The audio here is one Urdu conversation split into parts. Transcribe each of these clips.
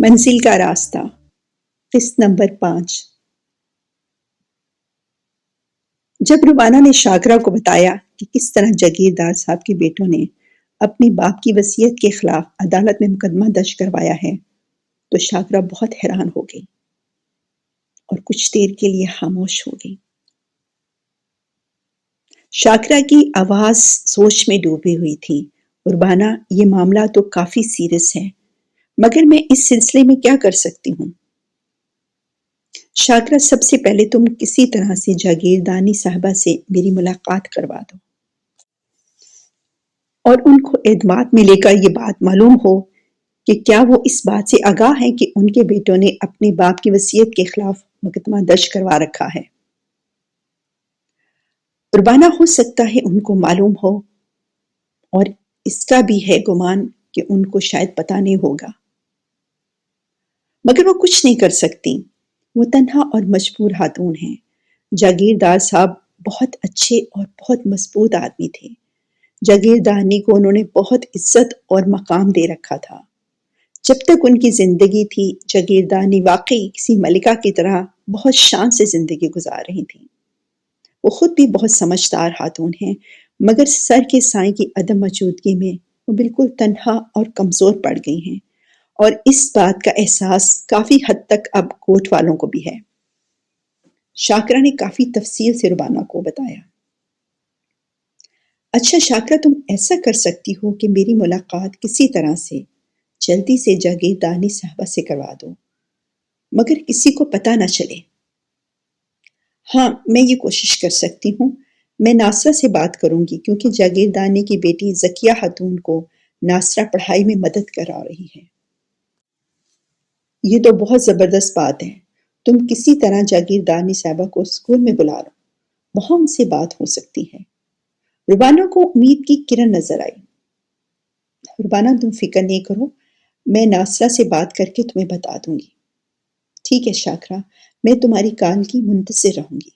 منزل کا راستہ، قسط نمبر 5۔ جب روبانہ نے شاکرہ کو بتایا کہ کس طرح جاگیردار صاحب کے بیٹوں نے اپنے باپ کی وصیت کے خلاف عدالت میں مقدمہ درج کروایا ہے تو شاکرہ بہت حیران ہو گئی اور کچھ دیر کے لیے خاموش ہو گئی۔ شاکرہ کی آواز سوچ میں ڈوبی ہوئی تھی۔ روبانہ، یہ معاملہ تو کافی سیریس ہے، مگر میں اس سلسلے میں کیا کر سکتی ہوں؟ شاکرہ، سب سے پہلے تم کسی طرح سے جاگیردانی صاحبہ سے میری ملاقات کروا دو اور ان کو اعتماد میں لے کر یہ بات معلوم ہو کہ کیا وہ اس بات سے آگاہ ہیں کہ ان کے بیٹوں نے اپنے باپ کی وصیت کے خلاف مقدمہ درج کروا رکھا ہے۔ روبانہ، ہو سکتا ہے ان کو معلوم ہو، اور اس کا بھی ہے گمان کہ ان کو شاید پتہ نہیں ہوگا، مگر وہ کچھ نہیں کر سکتی۔ وہ تنہا اور مجبور خاتون ہیں۔ جاگیردار صاحب بہت اچھے اور بہت مضبوط آدمی تھے۔ جاگیردانی کو انہوں نے بہت عزت اور مقام دے رکھا تھا۔ جب تک ان کی زندگی تھی، جاگیردانی واقعی کسی ملکہ کی طرح بہت شان سے زندگی گزار رہی تھیں۔ وہ خود بھی بہت سمجھدار خاتون ہیں، مگر سر کے سائے کی عدم موجودگی میں وہ بالکل تنہا اور کمزور پڑ گئی ہیں، اور اس بات کا احساس کافی حد تک اب کوٹ والوں کو بھی ہے۔ شاکرہ نے کافی تفصیل سے روبانہ کو بتایا۔ اچھا شاکرہ، تم ایسا کر سکتی ہو کہ میری ملاقات کسی طرح سے جلدی سے جاگیردانی صاحبہ سے کروا دو، مگر کسی کو پتہ نہ چلے۔ ہاں، میں یہ کوشش کر سکتی ہوں۔ میں ناصرہ سے بات کروں گی، کیونکہ جاگیردانی کی بیٹی ذکیہ خاتون کو ناصرہ پڑھائی میں مدد کرا رہی ہے۔ یہ تو بہت زبردست بات ہے۔ تم کسی طرح جاگیردانی صاحبہ کو اسکول میں بلا لو، وہاں ان سے بات ہو سکتی ہے۔ روبانہ کو امید کی کرن نظر آئی۔ روبانہ، تم فکر نہیں کرو، میں ناصرہ سے بات کر کے تمہیں بتا دوں گی۔ ٹھیک ہے شاکرہ، میں تمہاری کال کی منتظر رہوں گی۔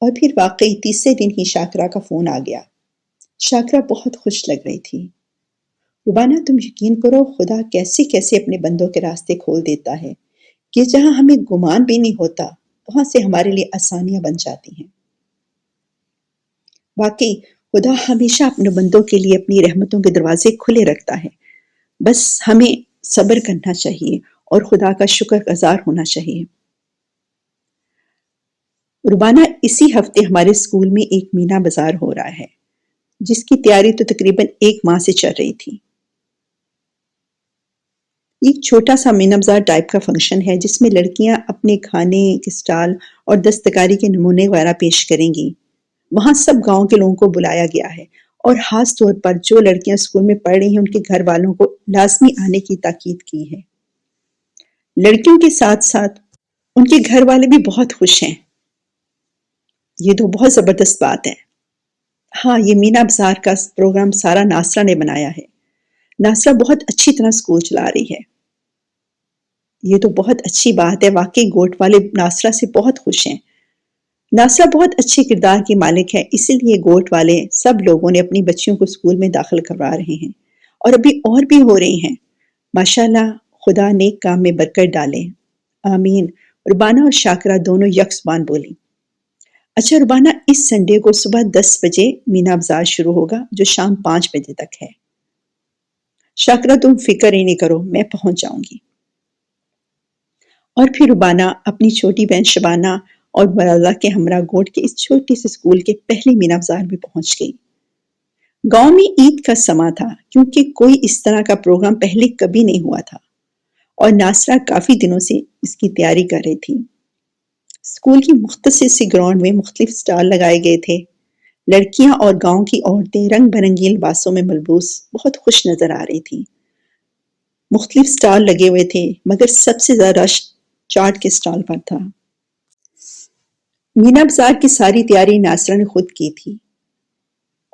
اور پھر واقعی تیسرے دن ہی شاکرہ کا فون آ گیا۔ شاکرہ بہت خوش لگ رہی تھی۔ روبانہ، تم یقین کرو، خدا کیسے کیسے اپنے بندوں کے راستے کھول دیتا ہے کہ جہاں ہمیں گمان بھی نہیں ہوتا، وہاں سے ہمارے لیے آسانیاں بن جاتی ہیں۔ واقعی خدا ہمیشہ اپنے بندوں کے لیے اپنی رحمتوں کے دروازے کھلے رکھتا ہے، بس ہمیں صبر کرنا چاہیے اور خدا کا شکر گزار ہونا چاہیے۔ روبانہ، اسی ہفتے ہمارے اسکول میں ایک مینا بازار ہو رہا ہے، جس کی تیاری تو تقریباً 1 ماہ سے چل رہی تھی۔ ایک چھوٹا سا مینا بازار ٹائپ کا فنکشن ہے، جس میں لڑکیاں اپنے کھانے کے سٹال اور دستکاری کے نمونے وغیرہ پیش کریں گی۔ وہاں سب گاؤں کے لوگوں کو بلایا گیا ہے، اور خاص طور پر جو لڑکیاں اسکول میں پڑھ رہی ہیں ان کے گھر والوں کو لازمی آنے کی تاکید کی ہے۔ لڑکیوں کے ساتھ ساتھ ان کے گھر والے بھی بہت خوش ہیں۔ یہ تو بہت زبردست بات ہے۔ ہاں، یہ مینا بازار کا پروگرام سارا ناصرہ نے بنایا ہے۔ ناصرہ بہت اچھی طرح اسکول چلا رہی ہے۔ یہ تو بہت اچھی بات ہے، واقعی گوٹ والے ناصرہ سے بہت خوش ہیں۔ ناصرہ بہت اچھے کردار کی مالک ہے، اسی لیے گوٹ والے سب لوگوں نے اپنی بچیوں کو اسکول میں داخل کروا رہے ہیں، اور ابھی اور بھی ہو رہی ہیں۔ ماشاءاللہ، خدا نیک کام میں برکت ڈالے۔ آمین۔ روبانہ اور شاکرہ دونوں یک زبان بولی۔ اچھا روبانہ، اس سنڈے کو صبح 10 بجے مینا بازار شروع ہوگا، جو شام 5 بجے تک ہے۔ شاکرہ، تم فکر ہی نہیں کرو، میں پہنچ جاؤں گی۔ اور پھر روبانہ اپنی چھوٹی بہن شبانہ اور مراللہ کے ہمراہ گوٹ کے اس چھوٹے سے اسکول کے پہلے مینا بازار میں پہنچ گئی۔ گاؤں میں عید کا سماں تھا، کیونکہ کوئی اس طرح کا پروگرام پہلے کبھی نہیں ہوا تھا، اور ناصرہ کافی دنوں سے اس کی تیاری کر رہی تھی۔ اسکول کی مختصر سی گراؤنڈ میں مختلف سٹال لگائے گئے تھے۔ لڑکیاں اور گاؤں کی عورتیں رنگ برنگی لباسوں میں ملبوس بہت خوش نظر آ رہی تھیں۔ مختلف سٹال لگے ہوئے تھے، مگر سب سے زیادہ رش چاٹ کے سٹال پر تھا۔ مینا بازار کی ساری تیاری ناصرہ نے خود کی تھی،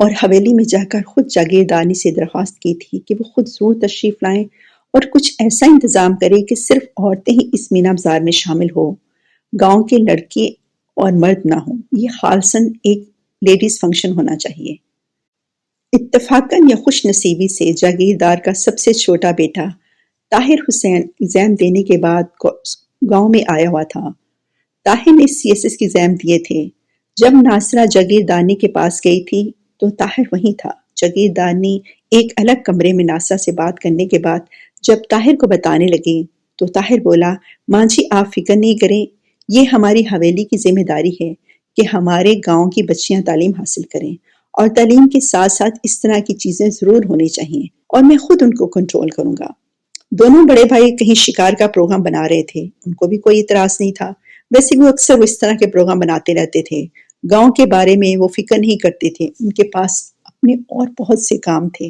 اور حویلی میں جا کر خود جاگیردانی سے درخواست کی تھی کہ وہ خود ضرور تشریف لائیں اور کچھ ایسا انتظام کرے کہ صرف عورتیں ہی اس مینا بازار میں شامل ہو، گاؤں کے لڑکے اور مرد نہ ہوں۔ یہ خالصاً ایک لیڈیز فنکشن ہونا چاہیے۔ اتفاقاً یا خوش نصیبی سے جاگیردار کا سب سے چھوٹا بیٹا طاہر حسین ایگزام دینے کے بعد گاؤں میں آیا ہوا تھا۔ طاہر نے CSS کے ایگزام دیے تھے۔ جب ناصرہ جاگیردانی کے پاس گئی تھی تو طاہر وہیں تھا۔ جاگیردانی ایک الگ کمرے میں ناصرہ سے بات کرنے کے بعد جب طاہر کو بتانے لگی تو طاہر بولا، ماں جی آپ فکر نہیں کریں، یہ ہماری حویلی کی ذمہ داری ہے کہ ہمارے گاؤں کی بچیاں تعلیم حاصل کریں، اور تعلیم کے ساتھ ساتھ اس طرح کی چیزیں ضرور ہونی چاہیے، اور میں خود ان کو کنٹرول کروں گا۔ دونوں بڑے بھائی کہیں شکار کا پروگرام بنا رہے تھے، ان کو بھی کوئی اعتراض نہیں تھا۔ ویسے بھی وہ اکثر اس طرح کے پروگرام بناتے رہتے تھے۔ گاؤں کے بارے میں وہ فکر نہیں کرتے تھے، ان کے پاس اپنے اور بہت سے کام تھے۔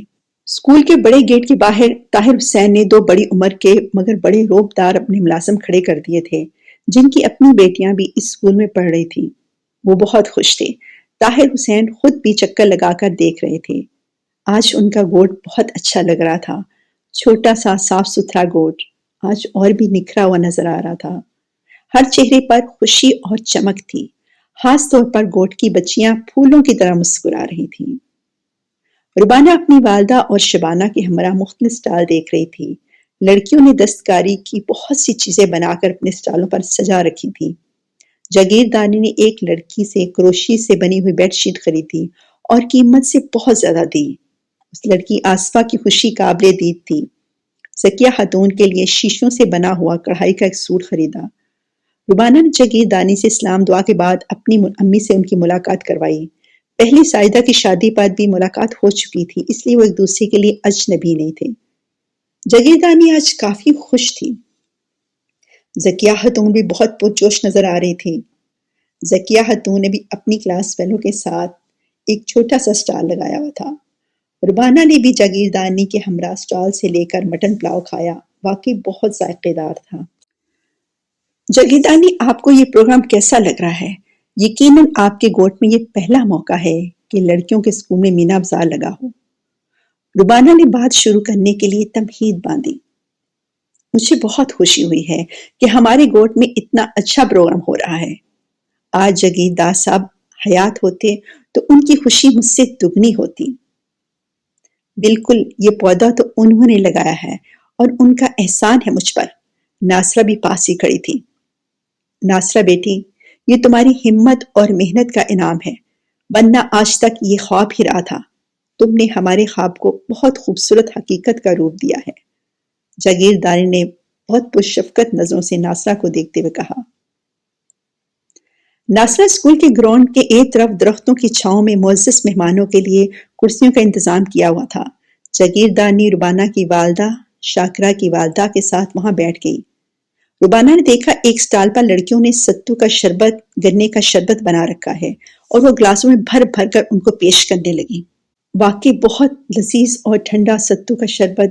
اسکول کے بڑے گیٹ کے باہر طاہر حسین نے 2 بڑی عمر کے مگر بڑے روبدار اپنے ملازم کھڑے کر دیے تھے، جن کی اپنی بیٹیاں بھی اس اسکول میں پڑھ رہی تھیں۔ وہ بہت خوش تھے۔ طاہر حسین خود بھی چکر لگا کر دیکھ رہے تھے۔ آج ان کا گوٹ بہت اچھا لگ رہا تھا۔ چھوٹا سا صاف ستھرا گوٹ آج اور بھی نکھرا ہوا نظر آ رہا تھا۔ ہر چہرے پر خوشی اور چمک تھی، خاص طور پر گوٹ کی بچیاں پھولوں کی طرح مسکرا رہی تھیں۔ ربانہ اپنی والدہ اور شبانہ کے ہمراہ مختلف سٹال دیکھ رہی تھی۔ لڑکیوں نے دستکاری کی بہت سی چیزیں بنا کر اپنے سٹالوں پر سجا رکھی تھی۔ جاگیردانی نے ایک لڑکی سے کروشی سے بنی ہوئی بیڈ شیٹ خریدی اور قیمت سے بہت زیادہ دی۔ اس لڑکی آصفہ کی خوشی قابل دید تھی۔ ذکیہ خاتون کے لیے شیشوں سے بنا ہوا کڑھائی کا ایک سوٹ خریدا۔ ربانہ نے جاگیردانی سے اسلام دعا کے بعد اپنی امی سے ان کی ملاقات کروائی۔ پہلی سائدہ کی شادی پر بھی ملاقات ہو چکی تھی، اس لیے وہ ایک دوسرے کے لیے اجنبی نہیں تھے۔ جاگیردانی آج کافی خوش تھی۔ ذکیہ خاتون بھی بہت پرجوش نظر آ رہی تھی۔ ذکیہ خاتون نے بھی اپنی کلاس فیلو کے ساتھ ایک چھوٹا سا سٹال لگایا ہوا تھا۔ ربانہ نے بھی جاگیردانی کے ہمراہ سٹال سے لے کر مٹن پلاؤ کھایا، واقعی بہت ذائقے دار تھا۔ جاگیردانی آپ کو یہ پروگرام کیسا لگ رہا ہے؟ یقیناً آپ کے گوٹ میں یہ پہلا موقع ہے کہ لڑکیوں کے اسکول میں مینا بازار لگا ہو۔ ربانہ نے بات شروع کرنے کے لیے تمہید باندھی۔ مجھے بہت خوشی ہوئی ہے کہ ہمارے گوٹ میں اتنا اچھا پروگرام ہو رہا ہے۔ آج جاگیردار صاحب حیات ہوتے تو ان کی خوشی مجھ سے دگنی ہوتی۔ بالکل، یہ پودا تو انہوں نے لگایا ہے اور ان کا احسان ہے مجھ پر۔ ناصرہ بھی پاس ہی کھڑی تھی۔ ناصرہ بیٹی، یہ تمہاری ہمت اور محنت کا انعام ہے، ورنہ آج تک یہ خواب ہی رہا تھا۔ تم نے ہمارے خواب کو بہت خوبصورت حقیقت کا روپ دیا ہے۔ جاگیرداری نے بہت پرشفقت نظروں سے ناصرہ کو دیکھتے ہوئے کہا۔ ناصرہ اسکول کے گراؤنڈ کے ایک طرف درختوں کی چھاؤں میں معزز مہمانوں کے لیے کرسیوں کا انتظام کیا ہوا تھا۔ جاگیردانی ربانہ کی والدہ شاکرہ کی والدہ کے ساتھ وہاں بیٹھ گئی۔ ربانہ نے دیکھا ایک سٹال پر لڑکیوں نے ستو کا شربت، گنے کا شربت بنا رکھا ہے اور وہ گلاسوں میں بھر بھر کر ان کو پیش کرنے لگی۔ واقعی بہت لذیذ اور ٹھنڈا ستو کا شربت،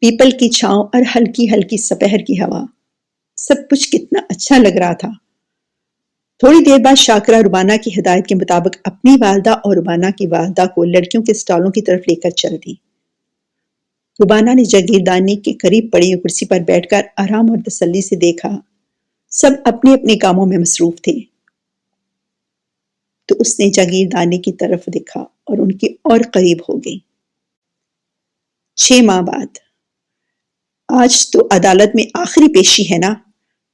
پیپل کی چھاؤں اور ہلکی ہلکی سپہر کی ہوا، سب کچھ کتنا اچھا لگ رہا تھا۔ تھوڑی دیر بعد شاکرہ ربانہ کی ہدایت کے مطابق اپنی والدہ اور ربانہ کی والدہ کو لڑکیوں کے سٹالوں کی طرف لے کر چل دی۔ ربانہ نے جاگیردانی کے قریب پڑی ہوئی کرسی پر بیٹھ کر آرام اور تسلی سے دیکھا۔ سب اپنے اپنے کاموں میں مصروف تھے، تو اس نے جاگیردانی کی طرف دیکھا اور ان کے اور قریب ہو گئی۔ 6 ماہ بعد آج تو عدالت میں آخری پیشی ہے نا؟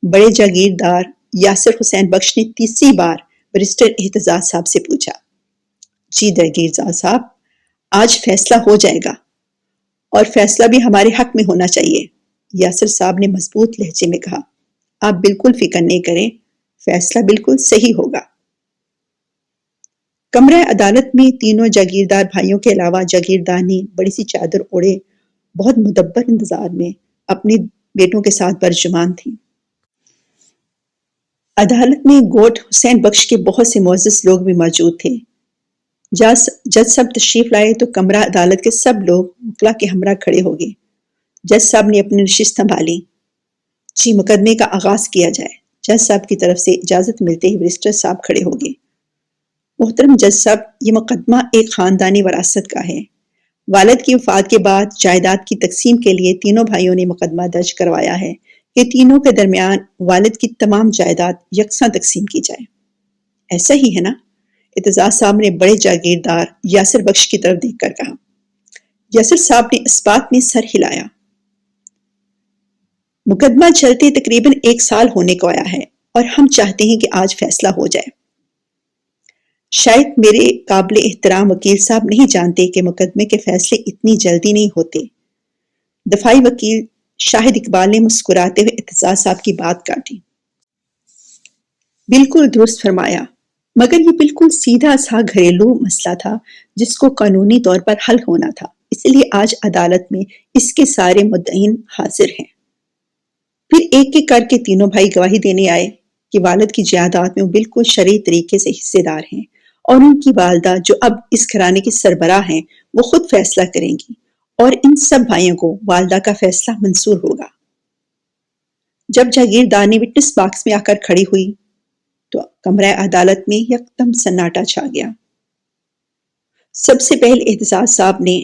بڑے جاگیردار یاسر حسین بخش نے تیسری بار بیرسٹر اعتزاز صاحب سے پوچھا۔ جی جاگیردار صاحب، آج فیصلہ ہو جائے گا، اور فیصلہ بھی ہمارے حق میں ہونا چاہیے، یاسر صاحب نے مضبوط لہجے میں کہا۔ آپ بالکل فکر نہیں کریں، فیصلہ بالکل صحیح ہوگا۔ کمرہ عدالت میں تینوں جاگیردار بھائیوں کے علاوہ جاگیردانی بڑی سی چادر اوڑھے بہت مدبر انتظار میں اپنے بیٹوں کے ساتھ برجمان تھی۔ عدالت میں گوٹ حسین بخش کے بہت سے معزز لوگ بھی موجود تھے۔ جج صاحب تشریف لائے تو کمرہ عدالت کے سب لوگ وکلا کے ہمراہ کھڑے ہو گئے۔ جج صاحب نے اپنی نشست سنبھالی۔ جی مقدمے کا آغاز کیا جائے۔ جج صاحب کی طرف سے اجازت ملتے ہی بیرسٹر صاحب کھڑے ہو گئے۔ محترم جج صاحب، یہ مقدمہ ایک خاندانی وراثت کا ہے۔ والد کی وفات کے بعد جائیداد کی تقسیم کے لیے تینوں بھائیوں نے مقدمہ درج کروایا ہے کہ تینوں کے درمیان والد کی تمام جائیداد یکساں تقسیم کی جائے۔ ایسا ہی ہے نا؟ اعتزاز صاحب نے بڑے جاگیردار یاسر بخش کی طرف دیکھ کر کہا۔ یاسر صاحب نے اس بات میں سر ہلایا۔ مقدمہ چلتے تقریباً 1 سال ہونے کو آیا ہے اور ہم چاہتے ہیں کہ آج فیصلہ ہو جائے۔ شاید میرے قابل احترام وکیل صاحب نہیں جانتے کہ مقدمے کے فیصلے اتنی جلدی نہیں ہوتے۔ دفاعی وکیل شاہد اقبال نے مسکراتے ہوئے اعتزاز صاحب کی بات کاٹی۔ بالکل درست فرمایا، مگر یہ بالکل سیدھا سا گھریلو مسئلہ تھا جس کو قانونی طور پر حل ہونا تھا، اس لیے آج عدالت میں اس کے سارے مدعین حاضر ہیں۔ پھر ایک ایک کر کے تینوں بھائی گواہی دینے آئے کہ والد کی جائیداد میں وہ بالکل شرعی طریقے سے حصے دار ہیں اور ان کی والدہ جو اب اس گھرانے کی سربراہ ہیں وہ خود فیصلہ کریں گی اور ان سب بھائیوں کو والدہ کا فیصلہ منظور ہوگا۔ جب جاگیردارنی وٹنس باکس میں آ کر کھڑی ہوئی تو کمرہ عدالت میں یکدم سناٹا چھا گیا۔ سب سے پہلے اعتزاز صاحب نے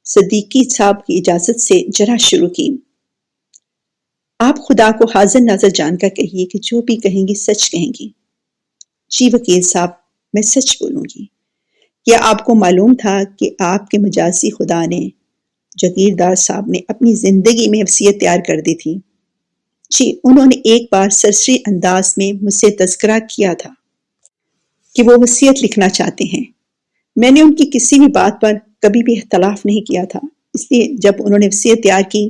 صدیقی صاحب کی اجازت سے جرح شروع کی۔ آپ خدا کو حاضر ناظر جان کر کہیے کہ جو بھی کہیں گی سچ کہیں گی۔ جی وکیل صاحب، میں سچ بولوں گی۔ کیا آپ کو معلوم تھا کہ آپ کے مجازی خدا نے جاگیردار صاحب نے اپنی زندگی میں وصیت تیار کر دی تھی؟ جی، انہوں نے ایک بار سرسری انداز میں مجھ سے تذکرہ کیا تھا کہ وہ وصیت لکھنا چاہتے ہیں۔ میں نے ان کی کسی بھی بات پر کبھی بھی اختلاف نہیں کیا تھا، اس لیے جب انہوں نے وصیت تیار کی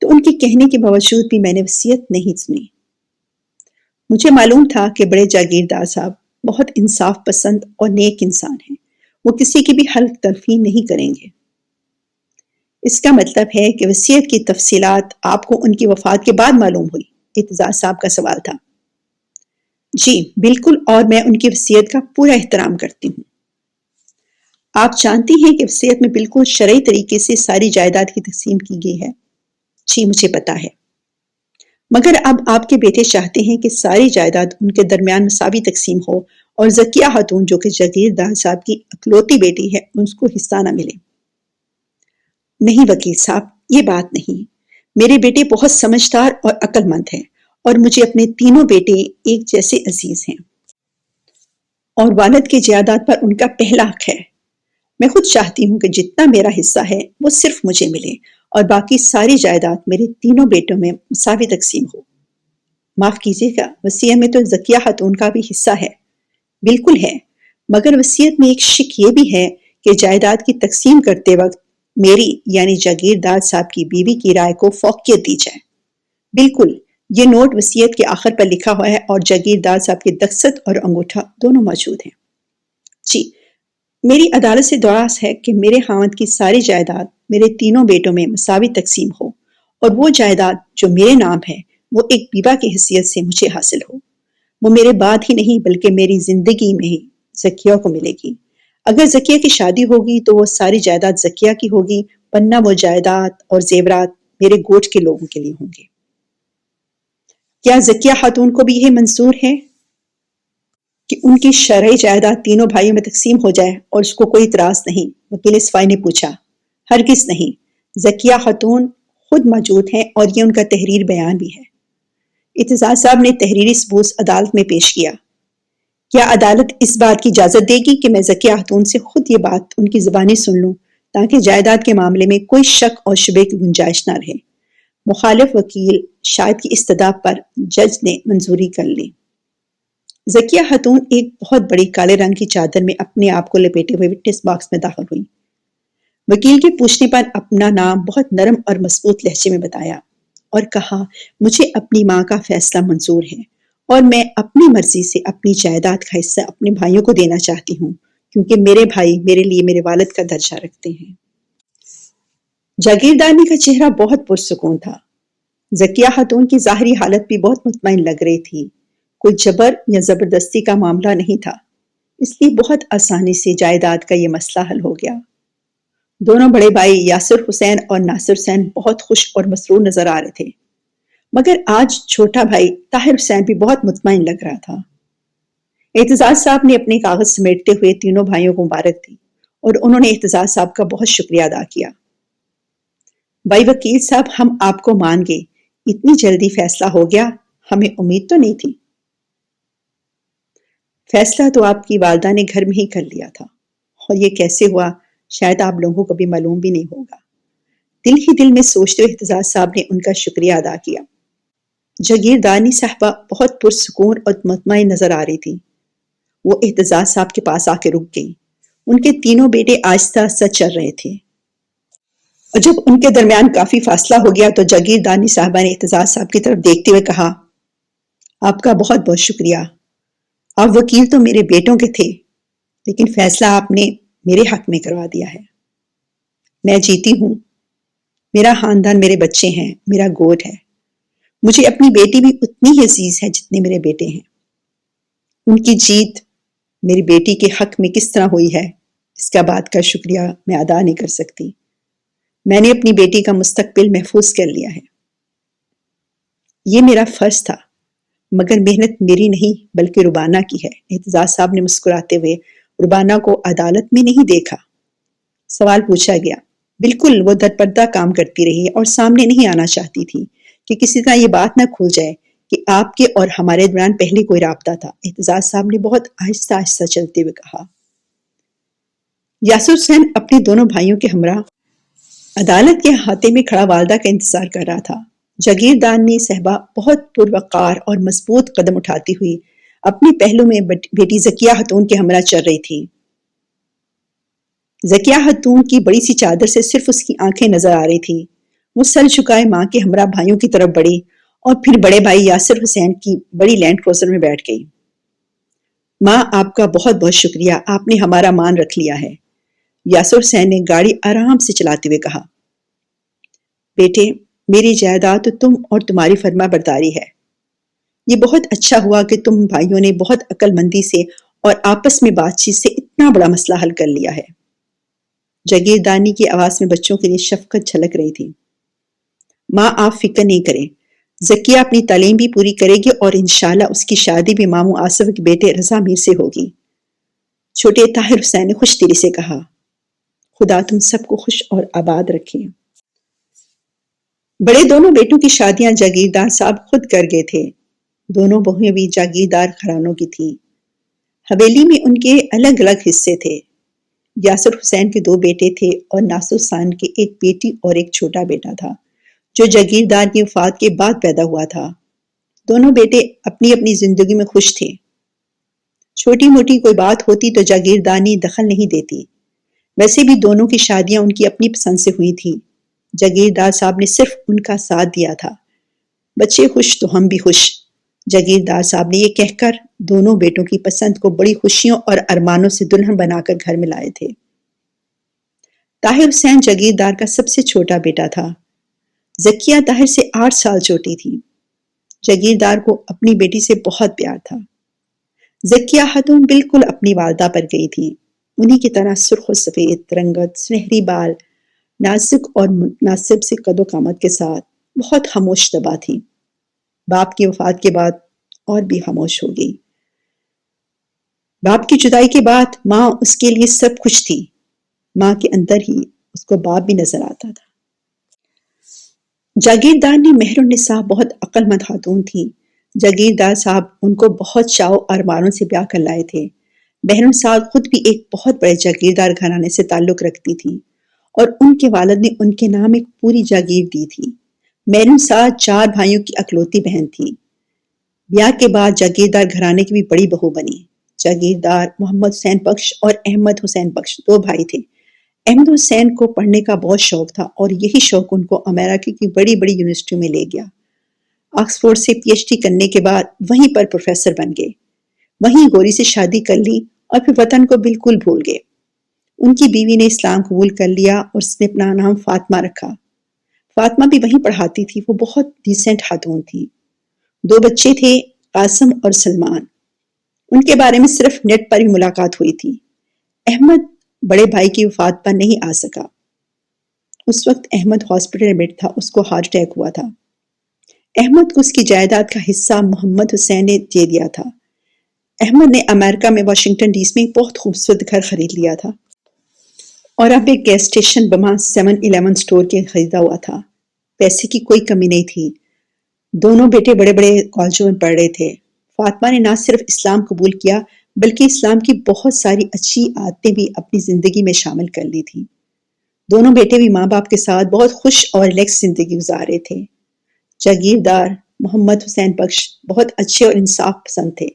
تو ان کے کہنے کے باوجود بھی میں نے وصیت نہیں سنی۔ مجھے معلوم تھا کہ بڑے جاگیردار صاحب بہت انصاف پسند اور نیک انسان ہیں، وہ کسی کی بھی حلف تلفی نہیں کریں گے۔ اس کا مطلب ہے کہ وصیت کی تفصیلات آپ کو ان کی وفات کے بعد معلوم ہوئی؟ اعتزاز صاحب کا سوال تھا۔ جی بالکل، اور میں ان کی وصیت کا پورا احترام کرتی ہوں۔ آپ جانتی ہیں کہ وصیت میں بالکل شرعی طریقے سے ساری جائیداد کی تقسیم کی گئی ہے؟ جی مجھے پتا ہے، مگر اب آپ کے بیٹے چاہتے ہیں کہ ساری جائیداد ان کے درمیان مساوی تقسیم ہو اور ذکیہ خاتون جو کہ جاگیردار صاحب کی اکلوتی بیٹی ہے اس کو حصہ نہ ملے۔ نہیں وکیل صاحب، یہ بات نہیں۔ میرے بیٹے بہت سمجھدار اور عقل مند ہیں اور مجھے اپنے تینوں بیٹے ایک جیسے عزیز ہیں اور والد کی جائیداد پر ان کا پہلا حق ہے۔ میں خود چاہتی ہوں کہ جتنا میرا حصہ ہے وہ صرف مجھے ملے اور باقی ساری جائیداد میرے تینوں بیٹوں میں مساوی تقسیم ہو۔ معاف کیجیے گا، وصیت میں تو ذکیہ خاتون کا بھی حصہ ہے۔ بالکل ہے، مگر وصیت میں ایک شک یہ بھی ہے کہ جائیداد کی تقسیم کرتے وقت میری یعنی جاگیردار صاحب کی بیوی کی رائے کو فوقیت دی جائے۔ بالکل، یہ نوٹ وصیت کے آخر پر لکھا ہوا ہے اور جاگیردار صاحب کی دستخط اور انگوٹھا دونوں موجود ہیں۔ جی، میری عدالت سے درخواست ہے کہ میرے خاوند کی ساری جائیداد میرے تینوں بیٹوں میں مساوی تقسیم ہو اور وہ جائیداد جو میرے نام ہے وہ ایک بیوہ کی حیثیت سے مجھے حاصل ہو۔ وہ میرے بعد ہی نہیں بلکہ میری زندگی میں ہی ذکیہ کو ملے گی۔ اگر ذکیہ کی شادی ہوگی تو وہ ساری جائیداد ذکیہ کی ہوگی، ورنہ وہ جائیداد اور زیورات میرے گوٹھ کے لوگوں کے لیے ہوں گے۔ کیا ذکیہ خاتون کو بھی یہ منظور ہے کہ ان کی شرعی جائیداد تینوں بھائیوں میں تقسیم ہو جائے اور اس کو کوئی اعتراض نہیں؟ وکیل صفائی نے پوچھا۔ ہرگز نہیں، ذکیہ خاتون خود موجود ہیں اور یہ ان کا تحریر بیان بھی ہے۔ اعتزاز صاحب نے تحریری ثبوت عدالت میں پیش کیا۔ کیا عدالت اس بات کی اجازت دے گی کہ میں ذکیہ خاتون سے خود یہ بات ان کی زبانی سن لوں تاکہ جائیداد کے معاملے میں کوئی شک اور شبے کی گنجائش نہ رہے؟ مخالف وکیل شاہد کی استدعا پر جج نے منظوری کر لی۔ ذکیہ خاتون ایک بہت بڑی کالے رنگ کی چادر میں اپنے آپ کو لپیٹے ہوئے وٹنس باکس میں داخل ہوئی۔ وکیل کے پوچھنے پر اپنا نام بہت نرم اور مضبوط لہجے میں بتایا اور کہا، مجھے اپنی ماں کا فیصلہ منظور ہے اور میں اپنی مرضی سے اپنی جائیداد کا حصہ اپنے بھائیوں کو دینا چاہتی ہوں کیونکہ میرے بھائی میرے لیے میرے والد کا درجہ رکھتے ہیں۔ جاگیردارنی کا چہرہ بہت پرسکون تھا۔ ذکیہ خاتون کی ظاہری حالت بھی بہت مطمئن لگ رہی تھی۔ کوئی جبر یا زبردستی کا معاملہ نہیں تھا، اس لیے بہت آسانی سے جائیداد کا یہ مسئلہ حل ہو گیا۔ دونوں بڑے بھائی یاسر حسین اور ناصر حسین بہت خوش اور مسرور نظر آ رہے تھے، مگر آج چھوٹا بھائی طاہر حسین بھی بہت مطمئن لگ رہا تھا۔ اعتزاز صاحب نے اپنے کاغذ سمیٹتے ہوئے تینوں بھائیوں کو مبارک دی اور انہوں نے اعتزاز صاحب کا بہت شکریہ ادا کیا۔ بھائی وکیل صاحب، ہم آپ کو مان گئے، اتنی جلدی فیصلہ ہو گیا، ہمیں امید تو نہیں تھی۔ فیصلہ تو آپ کی والدہ نے گھر میں ہی کر لیا تھا، اور یہ کیسے ہوا شاید آپ لوگوں کو بھی معلوم بھی نہیں ہوگا۔ دل ہی دل میں سوچتے ہوئے اعتزاز صاحب نے ان کا شکریہ ادا کیا۔ جاگیردارنی صاحبہ بہت پرسکون اور مطمئن نظر آ رہی تھی۔ وہ اعتزاز صاحب کے پاس آ کے رک گئی۔ ان کے تینوں بیٹے آہستہ آہستہ چل رہے تھے، اور جب ان کے درمیان کافی فاصلہ ہو گیا تو جاگیردارنی صاحبہ نے اعتزاز صاحب کی طرف دیکھتے ہوئے کہا، آپ کا بہت بہت شکریہ۔ آپ وکیل تو میرے بیٹوں کے تھے، لیکن فیصلہ آپ نے میرے حق میں کروا دیا ہے۔ میں جیتی ہوں، میرا خاندان میرے بچے ہیں، میرا گوٹ ہے۔ مجھے اپنی بیٹی بھی اتنی ہی عزیز ہے جتنے میرے بیٹے ہیں۔ ان کی جیت میری بیٹی کے حق میں کس طرح ہوئی ہے، اس کا بات کا شکریہ میں ادا نہیں کر سکتی۔ میں نے اپنی بیٹی کا مستقبل محفوظ کر لیا ہے۔ یہ میرا فرض تھا، مگر محنت میری نہیں بلکہ ربانہ کی ہے۔ اعتزاز صاحب نے مسکراتے ہوئے ربانہ کو عدالت میں نہیں دیکھا۔ سوال پوچھا گیا۔ بالکل، وہ در پردہ کام کرتی رہی اور سامنے نہیں آنا چاہتی تھی کہ کسی طرح یہ بات نہ کھل جائے کہ آپ کے اور ہمارے درمیان پہلے کوئی رابطہ تھا۔ اعتزاز صاحب نے بہت آہستہ آہستہ چلتے ہوئے کہا۔ یاسر حسین اپنے دونوں بھائیوں کے ہمراہ عدالت کے احاطے میں کھڑا والدہ کا انتظار کر رہا تھا۔ جاگیردارنی صاحبہ بہت پروقار اور مضبوط قدم اٹھاتی ہوئی اپنے پہلو میں بیٹی ذکیہ خاتون کے ہمراہ چل رہی تھی۔ ذکیہ خاتون کی بڑی سی چادر سے صرف اس کی آنکھیں نظر آ رہی تھی۔ وہ سر جھکائے ماں کے ہمراہ بھائیوں کی طرف بڑھی اور پھر بڑے بھائی یاسر حسین کی بڑی لینڈ کروزر میں بیٹھ گئی۔ ماں، آپ کا بہت بہت شکریہ، آپ نے ہمارا مان رکھ لیا ہے، یاسر حسین نے گاڑی آرام سے چلاتے ہوئے کہا۔ بیٹے، میری جائیداد تو تم اور تمہاری فرما برداری ہے۔ یہ بہت اچھا ہوا کہ تم بھائیوں نے بہت عقل مندی سے اور آپس میں بات چیت سے اتنا بڑا مسئلہ حل کر لیا ہے۔ جاگیردارنی کی آواز میں بچوں کے لیے شفقت جھلک رہی تھی۔ ماں، آپ فکر نہیں کریں، ذکیہ اپنی تعلیم بھی پوری کرے گی اور انشاءاللہ اس کی شادی بھی ماموں آصف کے بیٹے رضا میر سے ہوگی۔ چھوٹے طاہر حسین نے خوش دلی سے کہا۔ خدا تم سب کو خوش اور آباد رکھے۔ بڑے دونوں بیٹوں کی شادیاں جاگیردار صاحب خود کر گئے تھے۔ دونوں بہویں بھی جاگیردار گھرانوں کی تھیں۔ حویلی میں ان کے الگ الگ حصے تھے۔ یاسر حسین کے 2 بیٹے تھے اور ناصر حسین کی ایک بیٹی اور ایک چھوٹا بیٹا تھا جو جاگیردار کی وفات کے بعد پیدا ہوا تھا۔ دونوں بیٹے اپنی اپنی زندگی میں خوش تھے۔ چھوٹی موٹی کوئی بات ہوتی تو جاگیردارنی دخل نہیں دیتی۔ ویسے بھی دونوں کی شادیاں ان کی اپنی پسند سے ہوئی تھیں۔ جاگیردار صاحب نے صرف ان کا ساتھ دیا تھا۔ بچے خوش تو ہم بھی خوش، جاگیردار صاحب نے یہ کہہ کر دونوں بیٹوں کی پسند کو بڑی خوشیوں اور ارمانوں سے دلہن بنا کر گھر میں لائے تھے۔ طاہر حسین جاگیردار کا سب سے چھوٹا بیٹا تھا۔ ذکیہ طاہر سے 8 سال چھوٹی تھی۔ جاگیردار کو اپنی بیٹی سے بہت پیار تھا۔ ذکیہ خاتون بالکل اپنی والدہ پر گئی تھی، انہی کی طرح سرخ و سفید رنگت، سنہری بال، نازک اور مناسب سے قد و قامت کے ساتھ بہت خاموش طبع تھی۔ باپ کی وفات کے بعد اور بھی خاموش ہو گئی۔ باپ کی جدائی کے بعد ماں اس کے لیے سب کچھ تھی۔ ماں کے اندر ہی اس کو باپ بھی نظر آتا تھا۔ جاگیردارنی مہر النساء بہت عقل مند خاتون تھی۔ جاگیردار صاحب ان کو بہت چاؤ اور ارمانوں سے بیاہ کر لائے تھے۔ مہر النساء خود بھی ایک بہت بڑے جاگیردار گھرانے سے تعلق رکھتی تھی اور ان کے والد نے ان کے نام ایک پوری جاگیر دی تھی۔ مہر النساء 4 بھائیوں کی اکلوتی بہن تھی۔ بیاہ کے بعد جاگیردار گھرانے کی بھی بڑی بہو بنی۔ جاگیردار محمد حسین بخش اور احمد حسین بخش 2 بھائی تھے۔ احمد حسین کو پڑھنے کا بہت شوق تھا اور یہی شوق ان کو امریکہ کی بڑی بڑی یونیورسٹیوں میں لے گیا۔ آکسفورڈ سے پی ایچ ڈی کرنے کے بعد وہیں پر پروفیسر بن گئے۔ وہیں گوری سے شادی کر لی اور پھر وطن کو بالکل بھول گئے۔ ان کی بیوی نے اسلام قبول کر لیا اور اس نے اپنا نام فاطمہ رکھا۔ فاطمہ بھی وہیں پڑھاتی تھی، وہ بہت ڈیسنٹ خاتون تھی۔ 2 بچے تھے، قاسم اور سلمان۔ ان کے بارے میں صرف نیٹ پر ہی ملاقات ہوئی تھی۔ احمد بڑے بھائی کی وفات پر نہیں آ سکا۔ اس وقت احمد ہاسپٹل میں بیڈ تھا، اس کو ہارٹ اٹیک ہوا تھا۔ احمد کو اس کی جائیداد کا حصہ محمد حسین نے دے دیا تھا۔ احمد نے امریکہ میں واشنگٹن ڈی سی میں ایک بہت خوبصورت گھر خرید لیا تھا اور اب ایک گیس اسٹیشن بما 7-Eleven اسٹور کے خریدا ہوا تھا۔ پیسے کی کوئی کمی نہیں تھی۔ دونوں بیٹے بڑے بڑے کالجوں میں پڑھ رہے تھے۔ فاطمہ نے نہ صرف اسلام قبول کیا بلکہ اسلام کی بہت ساری اچھی عادتیں بھی اپنی زندگی میں شامل کر لی تھی۔ دونوں بیٹے بھی ماں باپ کے ساتھ بہت خوش اور ریلیکس زندگی گزار رہے تھے۔ جاگیردار محمد حسین بخش بہت اچھے اور انصاف پسند تھے۔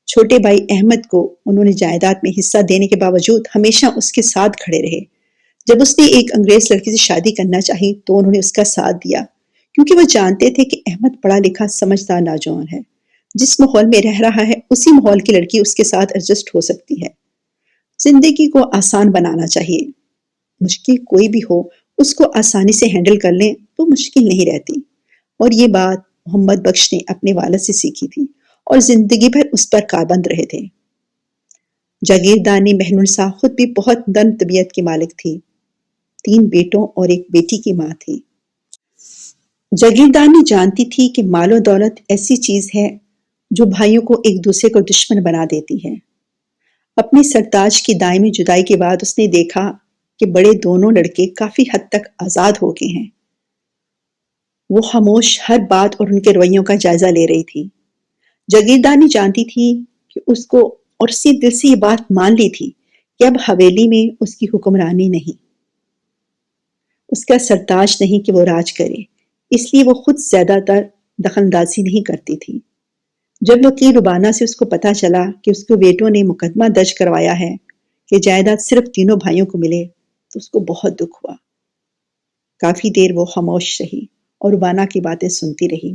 چھوٹے بھائی احمد کو انہوں نے جائیداد میں حصہ دینے کے باوجود ہمیشہ اس کے ساتھ کھڑے رہے۔ جب اس نے ایک انگریز لڑکی سے شادی کرنا چاہی تو انہوں نے اس کا ساتھ دیا، کیونکہ وہ جانتے تھے کہ احمد پڑھا لکھا سمجھدار نوجوان ہے، جس ماحول میں رہ رہا ہے اسی ماحول کی لڑکی اس کے ساتھ ایڈجسٹ ہو سکتی ہے۔ زندگی کو آسان بنانا چاہیے، مشکل کوئی بھی ہو اس کو آسانی سے ہینڈل کر لیں تو مشکل نہیں رہتی، اور یہ بات محمد بخش نے اپنے والد سے سیکھی تھی اور زندگی بھر اس پر کاربند رہے تھے۔ جاگیردانی مہنون سا خود بھی بہت نرم طبیعت کی مالک تھی، 3 بیٹوں اور ایک بیٹی کی ماں تھی۔ جاگیردانی جانتی تھی کہ مال و دولت ایسی چیز ہے جو بھائیوں کو ایک دوسرے کو دشمن بنا دیتی ہے۔ اپنی سرتاج کی دائمی جدائی کے بعد اس نے دیکھا کہ بڑے دونوں لڑکے کافی حد تک آزاد ہو گئے ہیں۔ وہ خاموش ہر بات اور ان کے رویوں کا جائزہ لے رہی تھی۔ جاگیردانی جانتی تھی کہ اس کو، اور اسی دل سے یہ بات مان لی تھی کہ اب حویلی میں اس کی حکمرانی نہیں، اس کا سرتاج نہیں کہ وہ راج کرے، اس لیے وہ خود زیادہ تر دخل اندازی نہیں کرتی تھی۔ جب وکیل ربانہ سے اس کو پتہ چلا کہ اس کو بیٹوں نے مقدمہ درج کروایا ہے کہ جائیداد صرف تینوں بھائیوں کو ملے تو اس کو بہت دکھ ہوا۔ کافی دیر وہ خاموش رہی اور ربانہ کی باتیں سنتی رہی۔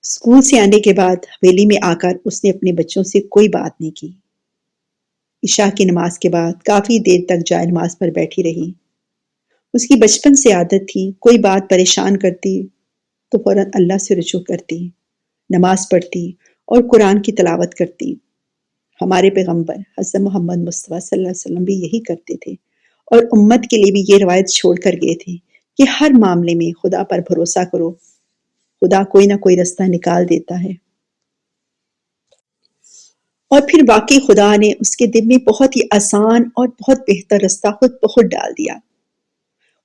اسکول سے آنے کے بعد حویلی میں آ کر اس نے اپنے بچوں سے کوئی بات نہیں کی۔ عشاء کی نماز کے بعد کافی دیر تک جائے نماز پر بیٹھی رہی۔ اس کی بچپن سے عادت تھی، کوئی بات پریشان کرتی تو فوراً اللہ سے رجوع کرتی، نماز پڑھتی اور قرآن کی تلاوت کرتی۔ ہمارے پیغمبر حضرت محمد مصطفیٰ صلی اللہ علیہ وسلم بھی یہی کرتے تھے، اور امت کے لیے بھی یہ روایت چھوڑ کر گئے تھے کہ ہر معاملے میں خدا پر بھروسہ کرو، خدا کوئی نہ کوئی رستہ نکال دیتا ہے۔ اور پھر واقعی خدا نے اس کے دل میں بہت ہی آسان اور بہت بہتر رستہ خود بخود ڈال دیا۔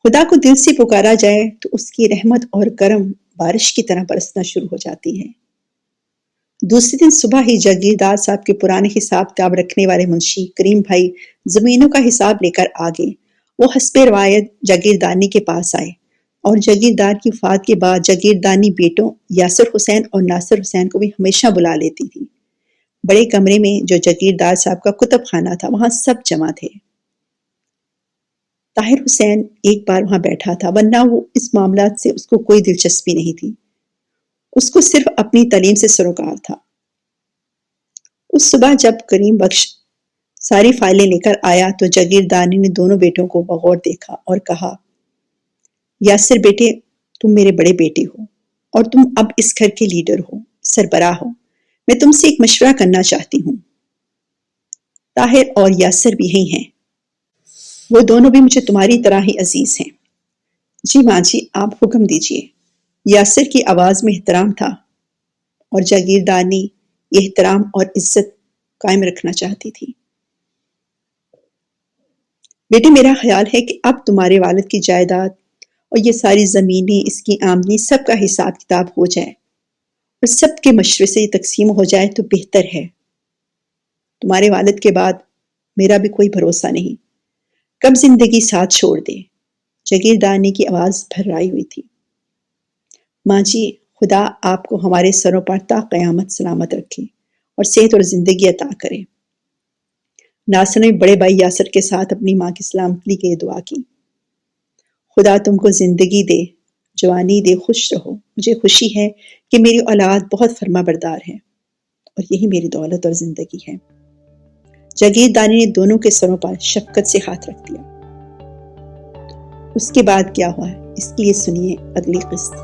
خدا کو دل سے پکارا جائے تو اس کی رحمت اور کرم بارش کی طرح برسنا شروع ہو جاتی ہے۔ دوسرے دن صبح ہی جاگیردار صاحب کے پرانے حساب کتاب رکھنے والے منشی کریم بھائی زمینوں کا حساب لے کر آ گئے۔ وہ حسب روایت جاگیردانی کے پاس آئے اور جاگیردار کی وفات کے بعد جاگیردانی بیٹوں یاسر حسین اور ناصر حسین کو بھی ہمیشہ بلا لیتی تھی۔ بڑے کمرے میں جو جاگیردار صاحب کا کتب خانہ تھا وہاں سب جمع تھے۔ طاہر حسین ایک بار وہاں بیٹھا تھا، ورنہ وہ اس معاملات سے اس کو کوئی دلچسپی نہیں تھی، اس کو صرف اپنی تعلیم سے سروکار تھا۔ اس صبح جب کریم بخش ساری فائلیں لے کر آیا تو جاگیردانی نے دونوں بیٹوں کو بغور دیکھا اور کہا، یاسر بیٹے، تم میرے بڑے بیٹے ہو اور تم اب اس گھر کے لیڈر ہو، سربراہ ہو، میں تم سے ایک مشورہ کرنا چاہتی ہوں۔ طاہر اور یاسر بھی یہی ہیں، وہ دونوں بھی مجھے تمہاری طرح ہی عزیز ہیں۔ جی ماں جی، آپ حکم دیجئے۔ یاسر کی آواز میں احترام تھا اور جاگیردانی یہ احترام اور عزت قائم رکھنا چاہتی تھی۔ بیٹے، میرا خیال ہے کہ اب تمہارے والد کی جائیداد اور یہ ساری زمینیں، اس کی آمدنی، سب کا حساب کتاب ہو جائے اور سب کے مشورے سے یہ تقسیم ہو جائے تو بہتر ہے۔ تمہارے والد کے بعد میرا بھی کوئی بھروسہ نہیں، کب زندگی ساتھ چھوڑ دے۔ جاگیردانی کی آواز بھررائی ہوئی تھی۔ ماں جی، خدا آپ کو ہمارے سروں پر تا قیامت سلامت رکھے اور صحت اور زندگی عطا کرے۔ ناصر نے بڑے بھائی یاسر کے ساتھ اپنی ماں کی سلامتی کے لیے دعا کی۔ خدا تم کو زندگی دے، جوانی دے، خوش رہو۔ مجھے خوشی ہے کہ میری اولاد بہت فرما بردار ہے اور یہی میری دولت اور زندگی ہے۔ جاگیردانی نے دونوں کے سروں پر شفقت سے ہاتھ رکھ دیا۔ اس کے بعد کیا ہوا ہے اس کے لیے سنیے اگلی قسط۔